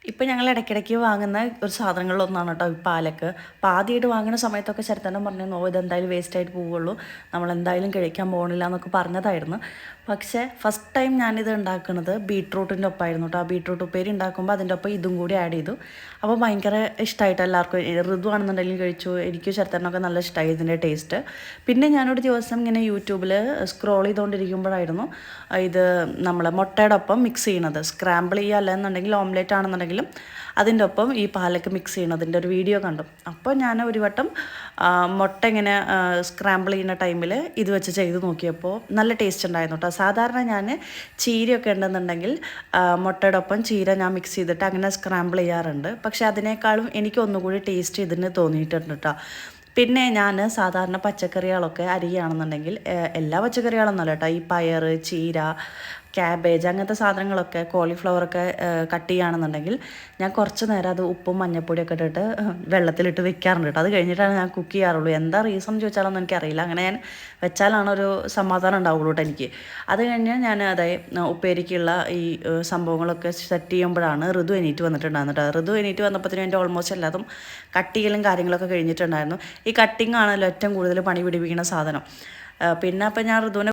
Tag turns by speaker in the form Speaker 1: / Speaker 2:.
Speaker 1: ഇപ്പം ഞങ്ങൾ ഇടയ്ക്കിടയ്ക്ക് വാങ്ങുന്ന ഒരു സാധനങ്ങളിലൊന്നാണ് കേട്ടോ ഈ പാലക്ക്. അപ്പോൾ ആദ്യമായിട്ട് വാങ്ങുന്ന സമയത്തൊക്കെ ചെറുത്തന്നെ പറഞ്ഞു, ഇതെന്തായാലും വേസ്റ്റായിട്ട് പോവുള്ളൂ, നമ്മളെന്തായാലും കഴിക്കാൻ പോകണില്ല എന്നൊക്കെ പറഞ്ഞതായിരുന്നു. പക്ഷേ ഫസ്റ്റ് ടൈം ഞാനിത് ഉണ്ടാക്കുന്നത് ബീട്രൂട്ടിൻ്റെ ഒപ്പമായിരുന്നു കേട്ടോ. ആ ബീട്രൂട്ട് ഉപ്പേരി ഉണ്ടാക്കുമ്പോൾ അതിൻ്റെ ഒപ്പം ഇതും കൂടി ആഡ് ചെയ്തു. അപ്പോൾ ഭയങ്കര ഇഷ്ടമായിട്ട് എല്ലാവർക്കും, ഋതു ആണെന്നുണ്ടെങ്കിലും കഴിച്ചു, എനിക്ക് ചെറുത്തനൊക്കെ നല്ല ഇഷ്ടമായി ഇതിൻ്റെ ടേസ്റ്റ്. പിന്നെ ഞാനൊരു ദിവസം ഇങ്ങനെ യൂട്യൂബിൽ സ്ക്രോൾ ചെയ്തുകൊണ്ടിരിക്കുമ്പോഴായിരുന്നു ഇത് നമ്മളെ മുട്ടയുടെ ഒപ്പം മിക്സ് ചെയ്യണത്. സ്ക്രാമ്പിൾ ചെയ്യുക അല്ലെന്നുണ്ടെങ്കിൽ ഓംലെറ്റ് ആണെന്നുണ്ടെങ്കിലും അതിൻ്റെ ഒപ്പം ഈ പാലൊക്കെ മിക്സ് ചെയ്യണതിൻ്റെ ഒരു വീഡിയോ കണ്ടു. അപ്പോൾ ഞാൻ ഒരു വട്ടം മുട്ട ഇങ്ങനെ സ്ക്രാമ്പിൾ ചെയ്യുന്ന ടൈമിൽ ഇത് വെച്ച് ചെയ്ത് നോക്കിയപ്പോൾ നല്ല ടേസ്റ്റ് ഉണ്ടായിരുന്നു കേട്ടോ. സാധാരണ ഞാൻ ചീരയൊക്കെ ഉണ്ടെന്നുണ്ടെങ്കിൽ മുട്ടയുടെ ഒപ്പം ചീര ഞാൻ മിക്സ് ചെയ്തിട്ട് അങ്ങനെ സ്ക്രാമ്പിൾ ചെയ്യാറുണ്ട്. പക്ഷേ അതിനേക്കാളും എനിക്ക് ഒന്നുകൂടി ടേസ്റ്റ് ഇതിന് തോന്നിയിട്ടുണ്ട് കേട്ടോ. പിന്നെ ഞാൻ സാധാരണ പച്ചക്കറികളൊക്കെ അരിയുകയാണെന്നുണ്ടെങ്കിൽ എല്ലാ പച്ചക്കറികളൊന്നുമല്ല കേട്ടോ, ഈ പയർ, ചീര, ക്യാബേജ് അങ്ങനത്തെ സാധനങ്ങളൊക്കെ, കോളിഫ്ലവറൊക്കെ കട്ട് ചെയ്യുകയാണെന്നുണ്ടെങ്കിൽ ഞാൻ കുറച്ച് നേരം അത് ഉപ്പും മഞ്ഞൾപ്പൊടിയൊക്കെ ഇട്ടിട്ട് വെള്ളത്തിലിട്ട് വെക്കാറുണ്ട് കേട്ടോ. അത് കഴിഞ്ഞിട്ടാണ് ഞാൻ കുക്ക് ചെയ്യാറുള്ളൂ. എന്താ റീസൺ ചോദിച്ചാലൊന്നും എനിക്കറിയില്ല. അങ്ങനെ ഞാൻ വെച്ചാലാണ് ഒരു സമാധാനം ഉണ്ടാവുള്ളൂ കേട്ടോ എനിക്ക്. അത് കഴിഞ്ഞ് ഞാൻ ഉപ്പേരിക്കുള്ള ഈ സംഭവങ്ങളൊക്കെ സെറ്റ് ചെയ്യുമ്പോഴാണ് ഋതു എണീറ്റ് വന്നിട്ടുണ്ടായിരുന്നു കേട്ടോ. ഋതു എണീറ്റ് വന്നപ്പോഴത്തേനും എൻ്റെ ഓൾമോസ്റ്റ് എല്ലാതും കട്ടികളും കാര്യങ്ങളൊക്കെ കഴിഞ്ഞിട്ടുണ്ടായിരുന്നു. ഈ കട്ടിങ് ആണല്ലോ ഏറ്റവും കൂടുതൽ പണി പിടിപ്പിക്കുന്ന സാധനം. പിന്നെ അപ്പം ഞാൻ ഋതുവിനെ